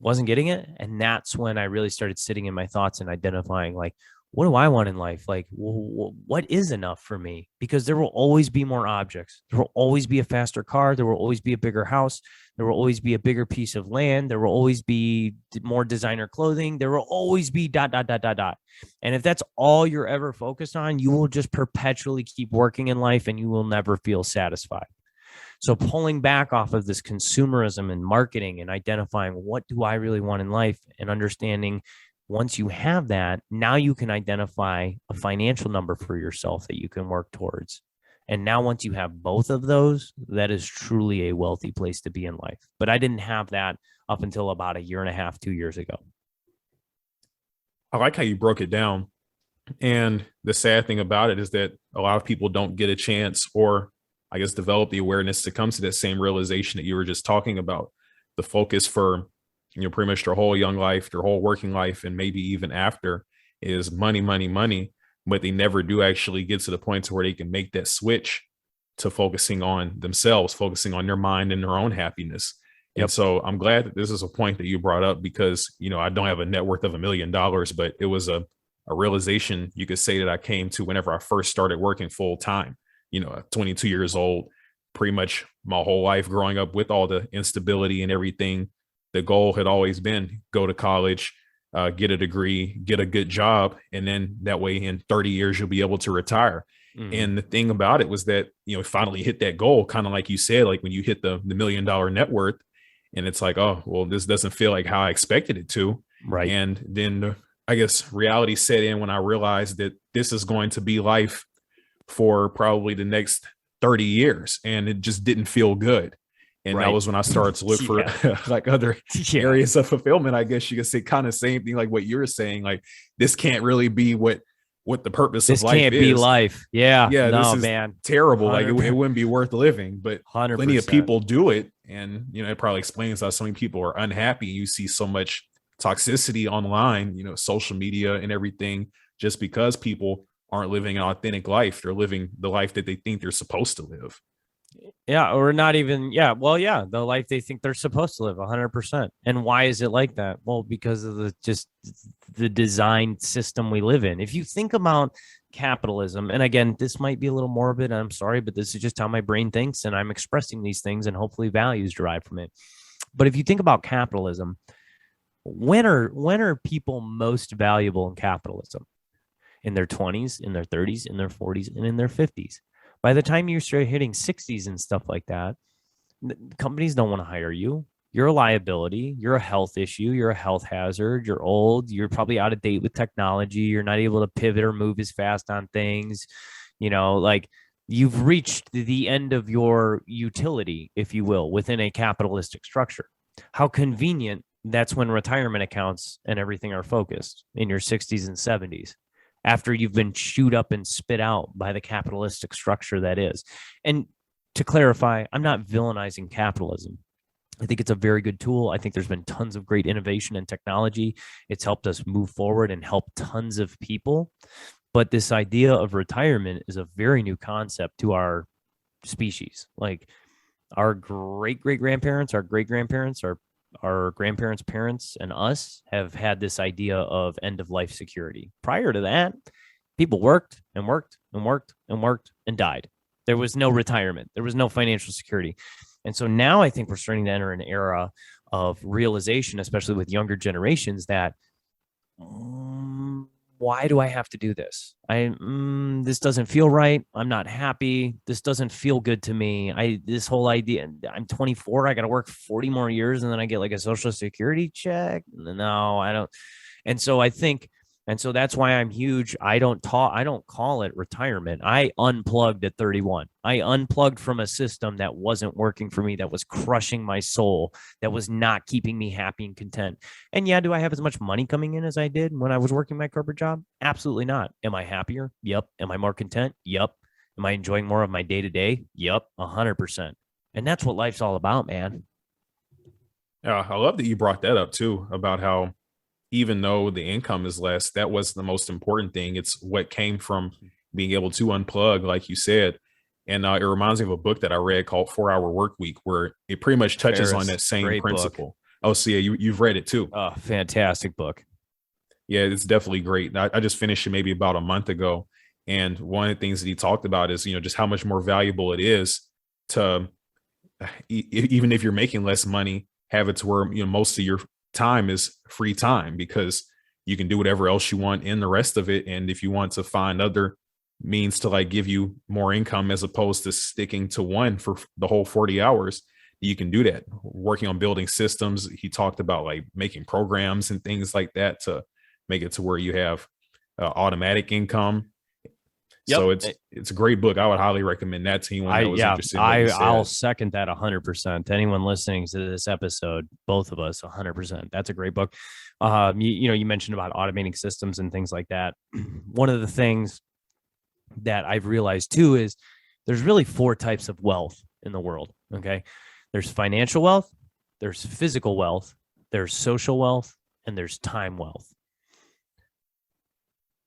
[SPEAKER 2] wasn't getting it. And that's when I really started sitting in my thoughts and identifying, like, what do I want in life? Like, what is enough for me? Because there will always be more objects. There will always be a faster car. There will always be a bigger house. There will always be a bigger piece of land. There will always be more designer clothing. There will always be ... And if that's all you're ever focused on, you will just perpetually keep working in life and you will never feel satisfied. So pulling back off of this consumerism and marketing and identifying what do I really want in life and understanding once you have that, now you can identify a financial number for yourself that you can work towards. And now once you have both of those, that is truly a wealthy place to be in life. But I didn't have that up until about 1.5 years, 2 years ago.
[SPEAKER 1] I like how you broke it down. And the sad thing about it is that a lot of people don't get a chance or I guess develop the awareness to come to that same realization that you were just talking about. The focus for, pretty much their whole young life, their whole working life, and maybe even after is money, money, money. But they never do actually get to the point to where they can make that switch to focusing on themselves, focusing on their mind and their own happiness. Yep. And so I'm glad that this is a point that you brought up because, I don't have a net worth of $1 million, but it was a realization you could say that I came to whenever I first started working full time. 22 years old, pretty much my whole life growing up with all the instability and everything. The goal had always been go to college, get a degree, get a good job. And then that way in 30 years, you'll be able to retire. Mm-hmm. And the thing about it was that, finally hit that goal, kind of like you said, like when you hit the $1 million net worth and it's like, oh, well, this doesn't feel like how I expected it to.
[SPEAKER 2] Right.
[SPEAKER 1] And then I guess reality set in when I realized that this is going to be life for probably the next 30 years. And it just didn't feel good. And that was when I started to look for like other areas of fulfillment. I guess you could say kind of same thing like what you were saying, like this can't really be what the purpose of life is. This can't be life.
[SPEAKER 2] Yeah.
[SPEAKER 1] This is terrible. 100%. Like it wouldn't be worth living, but
[SPEAKER 2] 100%.
[SPEAKER 1] Plenty of people do it. And, it probably explains how so many people are unhappy. You see so much toxicity online, social media and everything, just because people aren't living an authentic life. They're living the life that they think they're supposed to live.
[SPEAKER 2] Yeah. Or not even. Yeah. Well, yeah. The life they think they're supposed to live 100%. And why is it like that? Well, because of the design system we live in. If you think about capitalism, and again, this might be a little morbid, I'm sorry, but this is just how my brain thinks. And I'm expressing these things and hopefully values derive from it. But if you think about capitalism, when are people most valuable in capitalism? In their 20s, in their 30s, in their 40s, and in their 50s. By the time you start hitting 60s and stuff like that, companies don't want to hire you. You're a liability. You're a health issue. You're a health hazard. You're old. You're probably out of date with technology. You're not able to pivot or move as fast on things. Like you've reached the end of your utility, if you will, within a capitalistic structure. How convenient that's when retirement accounts and everything are focused in your 60s and 70s. After you've been chewed up and spit out by the capitalistic structure that is. And to clarify, I'm not villainizing capitalism. I think it's a very good tool. I think there's been tons of great innovation and technology. It's helped us move forward and help tons of people. But this idea of retirement is a very new concept to our species. Like our great-great-grandparents, our great-grandparents, our grandparents' parents, and us have had this idea of end-of-life security. Prior to that, people worked and worked and worked and worked and died. There was no retirement. There was no financial security. And so now I think we're starting to enter an era of realization, especially with younger generations, that why do I have to do this? This doesn't feel right. I'm not happy. This doesn't feel good to me. This whole idea, I'm 24. I got to work 40 more years and then I get like a social security check. No, I don't. And so I think And so that's why I'm huge. I don't call it retirement. I unplugged at 31. I unplugged from a system that wasn't working for me, that was crushing my soul, that was not keeping me happy and content. And yeah, do I have as much money coming in as I did when I was working my corporate job? Absolutely not. Am I happier? Yep. Am I more content? Yep. Am I enjoying more of my day to day? Yep. 100%. And that's what life's all about, man.
[SPEAKER 1] Yeah, I love that you brought that up too, about how even though the income is less, that was the most important thing. It's what came from being able to unplug, like you said. And it reminds me of a book that I read called 4 Hour Work Week, where it pretty much touches on
[SPEAKER 2] Ferriss,
[SPEAKER 1] that same
[SPEAKER 2] great
[SPEAKER 1] principle.
[SPEAKER 2] book.
[SPEAKER 1] Oh, so yeah, you've read it too.
[SPEAKER 2] Oh, fantastic book.
[SPEAKER 1] Yeah, it's definitely great. I just finished it maybe about a month ago. And one of the things that he talked about is, just how much more valuable it is to, even if you're making less money, have it to where, most of your time is free time, because you can do whatever else you want in the rest of it. And if you want to find other means to like give you more income as opposed to sticking to one for the whole 40 hours, you can do that. Working on building systems. He talked about like making programs and things like that to make it to where you have automatic income.
[SPEAKER 2] Yep.
[SPEAKER 1] So it's a great book. I would highly recommend that to anyone that was interested in what you said.
[SPEAKER 2] I'll second that 100%. Anyone listening to this episode, both of us, 100%. That's a great book. You mentioned about automating systems and things like that. One of the things that I've realized too is there's really 4 types of wealth in the world. Okay. There's financial wealth, there's physical wealth, there's social wealth, and there's time wealth.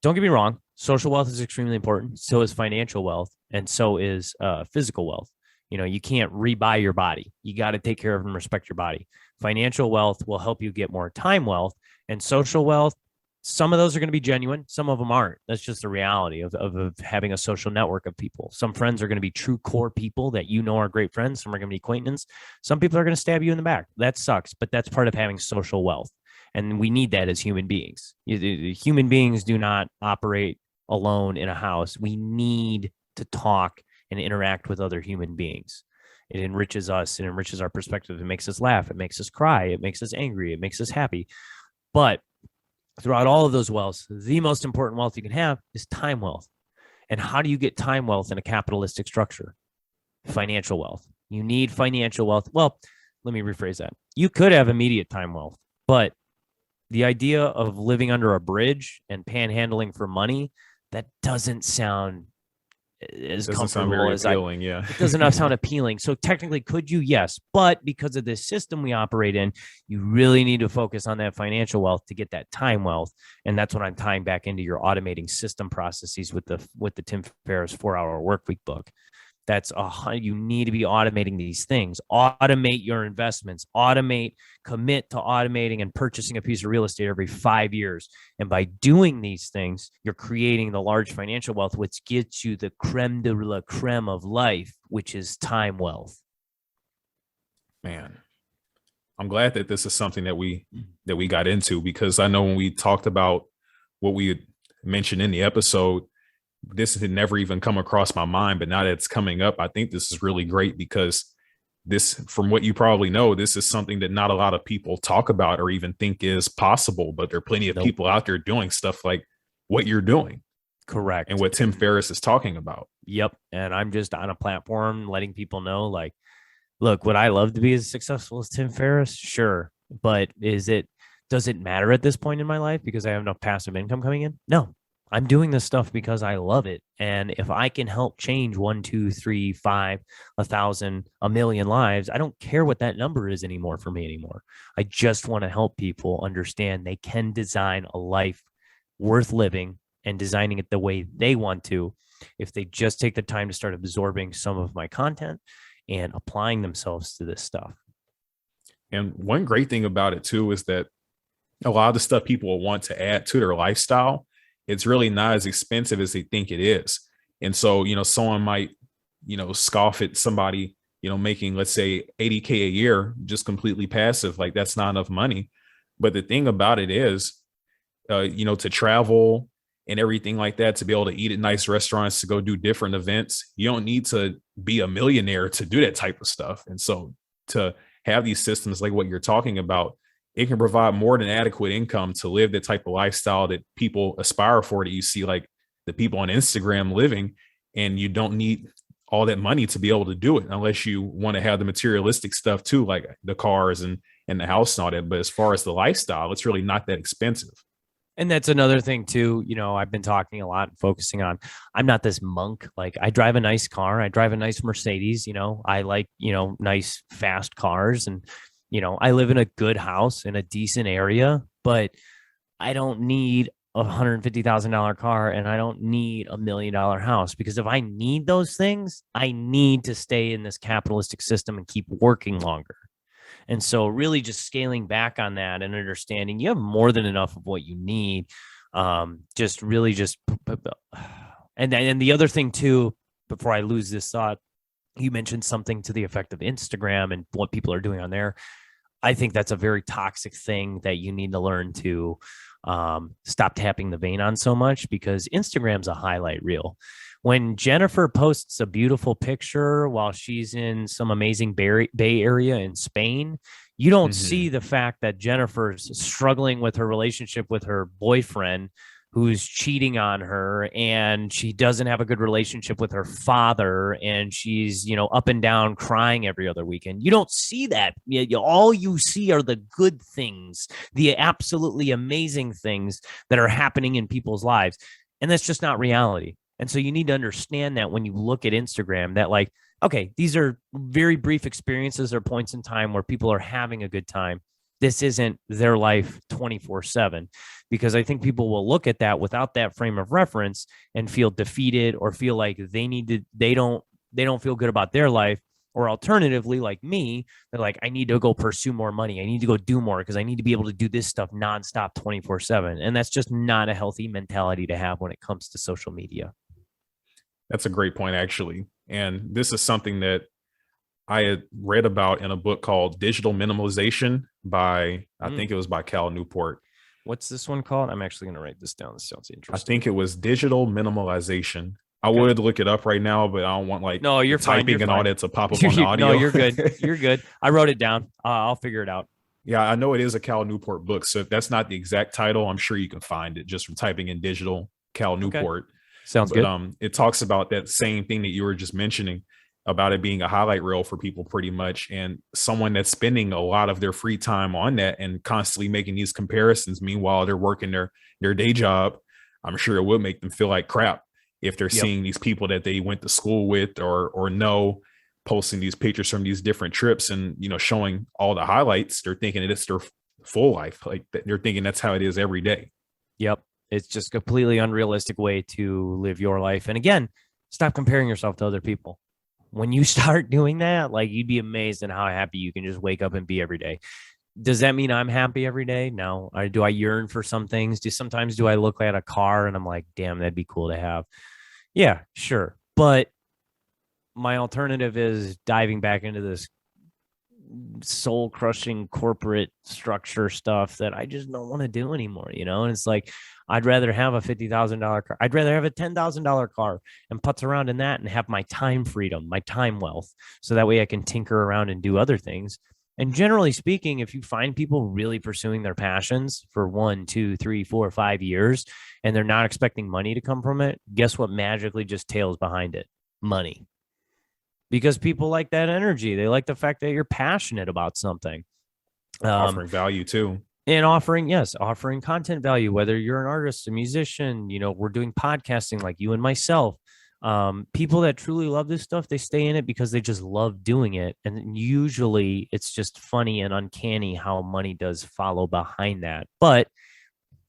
[SPEAKER 2] Don't get me wrong. Social wealth is extremely important. So is financial wealth. And so is physical wealth. You can't rebuy your body. You got to take care of and respect your body. Financial wealth will help you get more time wealth, and social wealth. Some of those are going to be genuine. Some of them aren't. That's just the reality of having a social network of people. Some friends are going to be true core people that are great friends. Some are going to be acquaintances. Some people are going to stab you in the back. That sucks, but that's part of having social wealth. And we need that as human beings. Human beings do not operate alone in a house. We need to talk and interact with other human beings. It enriches us. It enriches our perspective. It makes us laugh. It makes us cry. It makes us angry. It makes us happy. But throughout all of those wealths, the most important wealth you can have is time wealth. And how do you get time wealth in a capitalistic structure? Financial wealth. You need financial wealth. Well, let me rephrase that. You could have immediate time wealth, but the idea of living under a bridge and panhandling for money, that doesn't sound as comfortable as appealing. Yeah, it doesn't sound appealing. So technically, could you? Yes, but because of this system we operate in, you really need to focus on that financial wealth to get that time wealth, and that's what I'm tying back into your automating system processes with the Tim Ferriss 4 Hour Work Week book. You need to be automating these things. Automate your investments. Commit to automating and purchasing a piece of real estate every 5 years. And by doing these things, you're creating the large financial wealth, which gets you the creme de la creme of life, which is time wealth.
[SPEAKER 1] Man, I'm glad that this is something that we got into, because I know when we talked about what we had mentioned in the episode, this had never even come across my mind, but now that it's coming up, I think this is really great, because this, from what you probably know, this is something that not a lot of people talk about or even think is possible, but there are plenty of people out there doing stuff like what you're doing.
[SPEAKER 2] Correct.
[SPEAKER 1] And what Tim Ferriss is talking about.
[SPEAKER 2] Yep. And I'm just on a platform letting people know, like, look, would I love to be as successful as Tim Ferriss? Sure. But does it matter at this point in my life because I have enough passive income coming in? No. I'm doing this stuff because I love it. And if I can help change 1, 2, 3, 5, 1,000, 1,000,000 lives, I don't care what that number is anymore for me anymore. I just want to help people understand they can design a life worth living and designing it the way they want to, if they just take the time to start absorbing some of my content and applying themselves to this stuff.
[SPEAKER 1] And one great thing about it too is that a lot of the stuff people will want to add to their lifestyle, it's really not as expensive as they think it is. And so, someone might, scoff at somebody, making, let's say, $80K a year, just completely passive. Like, that's not enough money. But the thing about it is, to travel and everything like that, to be able to eat at nice restaurants, to go do different events, you don't need to be a millionaire to do that type of stuff. And so to have these systems like what you're talking about, it can provide more than adequate income to live the type of lifestyle that people aspire for, that you see like the people on Instagram living, and you don't need all that money to be able to do it unless you want to have the materialistic stuff too, like the cars and the house and all that. But as far as the lifestyle, it's really not that expensive.
[SPEAKER 2] And that's another thing too. I've been talking a lot, focusing on, I'm not this monk. Like, I drive a nice car. I drive a nice Mercedes. I like, nice fast cars, and, I live in a good house in a decent area, but I don't need $150,000 car, and I don't need $1 million house, because if I need those things, I need to stay in this capitalistic system and keep working longer. And so really just scaling back on that and understanding you have more than enough of what you need. And the other thing too, before I lose this thought, you mentioned something to the effect of Instagram and what people are doing on there. I think that's a very toxic thing that you need to learn to stop tapping the vein on so much, because Instagram's a highlight reel. When Jennifer posts a beautiful picture while she's in some amazing Bay Area in Spain, you don't see the fact that Jennifer's struggling with her relationship with her boyfriend, who's cheating on her, and she doesn't have a good relationship with her father, and she's, up and down crying every other weekend. You don't see that. All you see are the good things, the absolutely amazing things that are happening in people's lives. And that's just not reality. And so you need to understand that when you look at Instagram, that like, okay, these are very brief experiences or points in time where people are having a good time. This isn't their life 24/7, because I think people will look at that without that frame of reference and feel defeated, or feel like they don't feel good about their life. Or alternatively, like me, they're like, I need to go pursue more money. I need to go do more because I need to be able to do this stuff nonstop 24/7. And that's just not a healthy mentality to have when it comes to social media.
[SPEAKER 1] That's a great point, actually. And this is something that I had read about in a book called Digital Minimalization by, I think it was by Cal Newport.
[SPEAKER 2] What's this one called? I'm actually going to write this down. This sounds interesting.
[SPEAKER 1] I think it was Digital Minimalization. I would look it up right now, but I don't want
[SPEAKER 2] you're
[SPEAKER 1] typing and all that to pop up on the audio.
[SPEAKER 2] No, you're good. You're good. I wrote it down. I'll figure it out.
[SPEAKER 1] Yeah, I know it is a Cal Newport book. So if that's not the exact title, I'm sure you can find it just from typing in digital Cal Newport.
[SPEAKER 2] Okay. Sounds good.
[SPEAKER 1] It talks about that same thing that you were just mentioning, about it being a highlight reel for people pretty much. And someone that's spending a lot of their free time on that and constantly making these comparisons, meanwhile they're working their day job, I'm sure it would make them feel like crap if they're seeing these people that they went to school with or know posting these pictures from these different trips and, showing all the highlights. They're thinking it's their full life. Like they're thinking that's how it is every day.
[SPEAKER 2] Yep. It's just a completely unrealistic way to live your life. And again, stop comparing yourself to other people. When you start doing that, like, you'd be amazed at how happy you can just wake up and be every day. Does that mean I'm happy every day? No. Do I yearn for some things? Sometimes do I look at a car and I'm like, damn, that'd be cool to have? Yeah, sure. But my alternative is diving back into this soul crushing corporate structure stuff that I just don't want to do anymore, And it's like, I'd rather have a $50,000 car. I'd rather have a $10,000 car and putz around in that and have my time freedom, my time wealth. So that way I can tinker around and do other things. And generally speaking, if you find people really pursuing their passions for 1, 2, 3, 4, 5 years, and they're not expecting money to come from it, guess what magically just tails behind it? Money. Because people like that energy. They like the fact that you're passionate about something.
[SPEAKER 1] Offering value too.
[SPEAKER 2] And offering content value, whether you're an artist, a musician, we're doing podcasting like you and myself. People that truly love this stuff, they stay in it because they just love doing it. And usually it's just funny and uncanny how money does follow behind that. But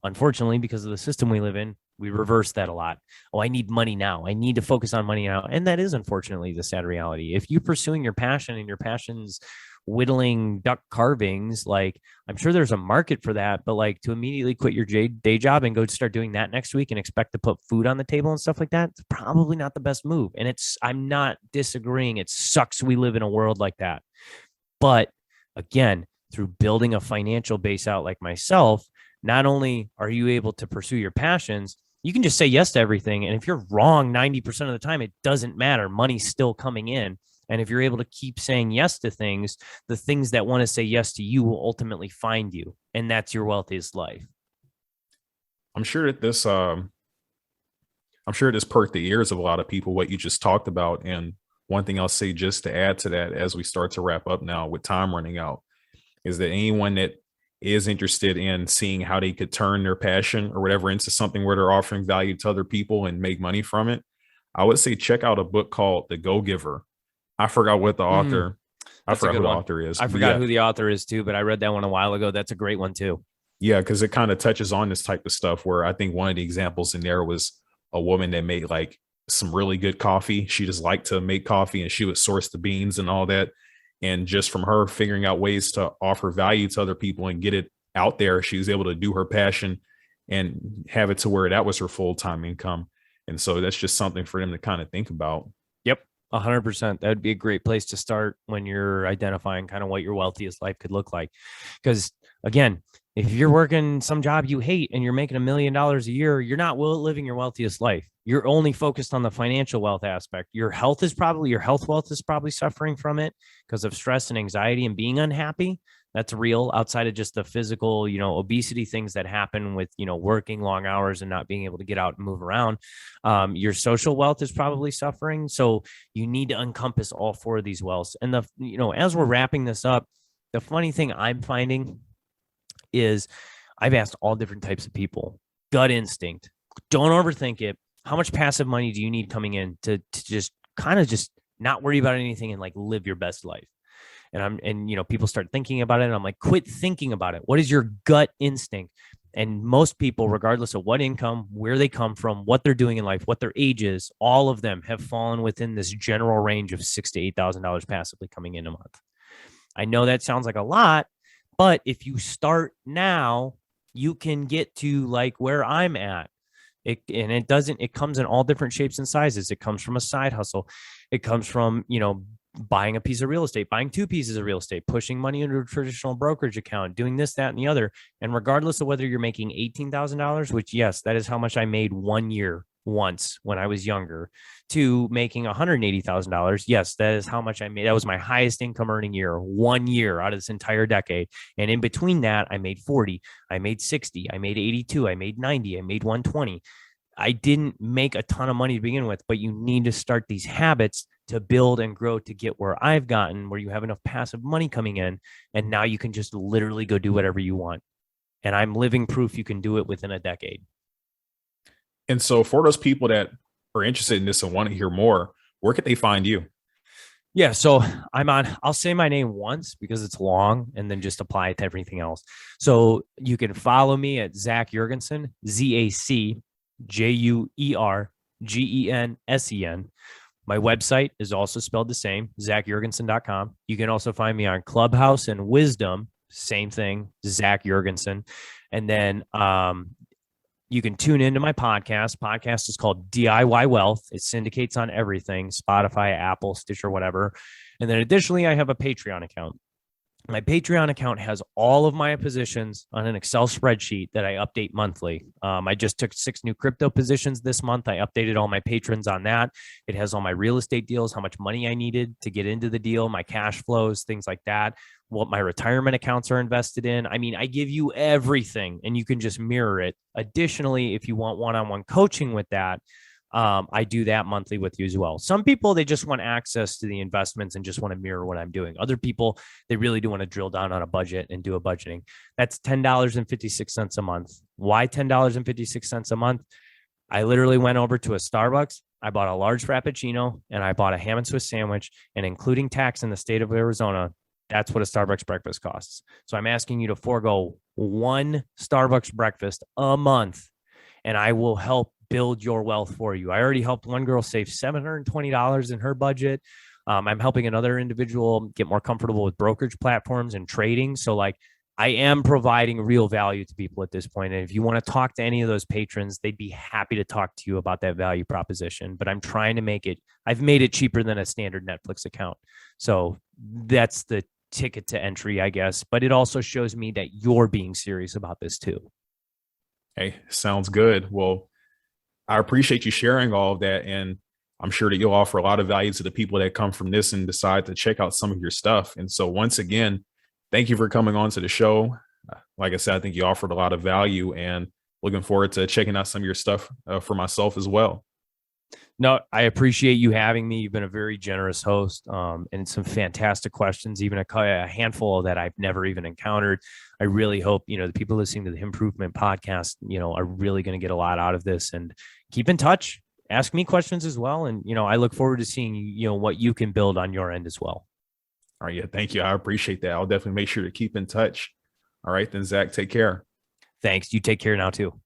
[SPEAKER 2] unfortunately, because of the system we live in, we reverse that a lot. Oh, I need money now. I need to focus on money now. And that is unfortunately the sad reality. If you're pursuing your passion and your passion's whittling duck carvings, like, I'm sure there's a market for that, but like, to immediately quit your day job and go start doing that next week and expect to put food on the table and stuff like that, it's probably not the best move. And I'm not disagreeing. It sucks we live in a world like that. But again, through building a financial base out like myself, not only are you able to pursue your passions, you can just say yes to everything. And if you're wrong 90% of the time, it doesn't matter. Money's still coming in. And if you're able to keep saying yes to things, the things that want to say yes to you will ultimately find you. And that's your wealthiest life.
[SPEAKER 1] I'm sure that this perked the ears of a lot of people, what you just talked about. And one thing I'll say just to add to that as we start to wrap up now with time running out is that anyone that is interested in seeing how they could turn their passion or whatever into something where they're offering value to other people and make money from it, I would say check out a book called The Go-Giver. I forgot what the author, I forgot who the author is.
[SPEAKER 2] I forgot who the author is too, but I read that one a while ago. That's a great one too.
[SPEAKER 1] Yeah, because it kind of touches on this type of stuff where I think one of the examples in there was a woman that made like some really good coffee. She just liked to make coffee and she would source the beans and all that. And just from her figuring out ways to offer value to other people and get it out there, she was able to do her passion and have it to where that was her full-time income. And so that's just something for them to kind of think about.
[SPEAKER 2] Yep. 100%. That would be a great place to start when you're identifying kind of what your wealthiest life could look like. Because again, if you're working some job you hate and you're making $1 million a year, you're not living your wealthiest life. You're only focused on the financial wealth aspect. Your health wealth is probably suffering from it because of stress and anxiety and being unhappy. That's real outside of just the physical, obesity things that happen with, working long hours and not being able to get out and move around. Your social wealth is probably suffering. So you need to encompass all four of these wealths. And as we're wrapping this up, the funny thing I'm finding is I've asked all different types of people, gut instinct, don't overthink it. How much passive money do you need coming in to just kind of just not worry about anything and like live your best life? And people start thinking about it and I'm like, quit thinking about it. What is your gut instinct? And most people, regardless of what income, where they come from, what they're doing in life, what their age is, all of them have fallen within this general range of $6,000 to $8,000 passively coming in a month. I know that sounds like a lot, but if you start now, you can get to like where I'm at. It comes in all different shapes and sizes. It comes from a side hustle. It comes from, buying a piece of real estate, buying 2 pieces of real estate, pushing money into a traditional brokerage account, doing this, that, and the other. And regardless of whether you're making $18,000, which yes, that is how much I made one year once when I was younger, to making $180,000. Yes, that is how much I made. That was my highest income earning year, 1 year out of this entire decade. And in between that, I made 40, I made 60, I made 82, I made 90, I made 120. I didn't make a ton of money to begin with, but you need to start these habits to build and grow to get where I've gotten, where you have enough passive money coming in. And now you can just literally go do whatever you want. And I'm living proof you can do it within a decade.
[SPEAKER 1] And so for those people that are interested in this and want to hear more, where could they find you?
[SPEAKER 2] Yeah, so I'll say my name once because it's long and then just apply it to everything else. So you can follow me at Zac Juergensen, ZACJUERGENSEN. My website is also spelled the same, ZacJuergensen.com. You can also find me on Clubhouse and Wisdom, same thing, Zac Juergensen. And then you can tune into my podcast. Podcast is called DIY Wealth. It syndicates on everything, Spotify, Apple, Stitcher, whatever. And then additionally, I have a Patreon account. My Patreon account has all of my positions on an Excel spreadsheet that I update monthly. I just took 6 new crypto positions this month. I updated all my patrons on that. It has all my real estate deals, how much money I needed to get into the deal, my cash flows, things like that, what my retirement accounts are invested in. I mean, I give you everything and you can just mirror it. Additionally, if you want one-on-one coaching with that, I do that monthly with you as well. Some people, they just want access to the investments and just want to mirror what I'm doing. Other people, they really do want to drill down on a budget and do a budgeting. That's $10.56 a month. Why $10.56 a month? I literally went over to a Starbucks. I bought a large Frappuccino and I bought a ham and Swiss sandwich, and including tax in the state of Arizona, that's what a Starbucks breakfast costs. So I'm asking you to forego one Starbucks breakfast a month, and I will help build your wealth for you. I already helped one girl save $720 in her budget. I'm helping another individual get more comfortable with brokerage platforms and trading. So like I am providing real value to people at this point. And if you want to talk to any of those patrons, they'd be happy to talk to you about that value proposition. But I'm trying to I've made it cheaper than a standard Netflix account. So that's the ticket to entry, I guess. But it also shows me that you're being serious about this too.
[SPEAKER 1] Hey, sounds good. Well, I appreciate you sharing all of that. And I'm sure that you'll offer a lot of value to the people that come from this and decide to check out some of your stuff. And so once again, thank you for coming on to the show. Like I said, I think you offered a lot of value, and looking forward to checking out some of your stuff for myself as well.
[SPEAKER 2] No, I appreciate you having me. You've been a very generous host, and some fantastic questions, even a handful that I've never even encountered. I really hope, the people listening to the Himprovement Podcast, are really going to get a lot out of this, and keep in touch. Ask me questions as well. And, I look forward to seeing, what you can build on your end as well.
[SPEAKER 1] All right. Yeah. Thank you. I appreciate that. I'll definitely make sure to keep in touch. All right, then, Zac, take care.
[SPEAKER 2] Thanks. You take care now too.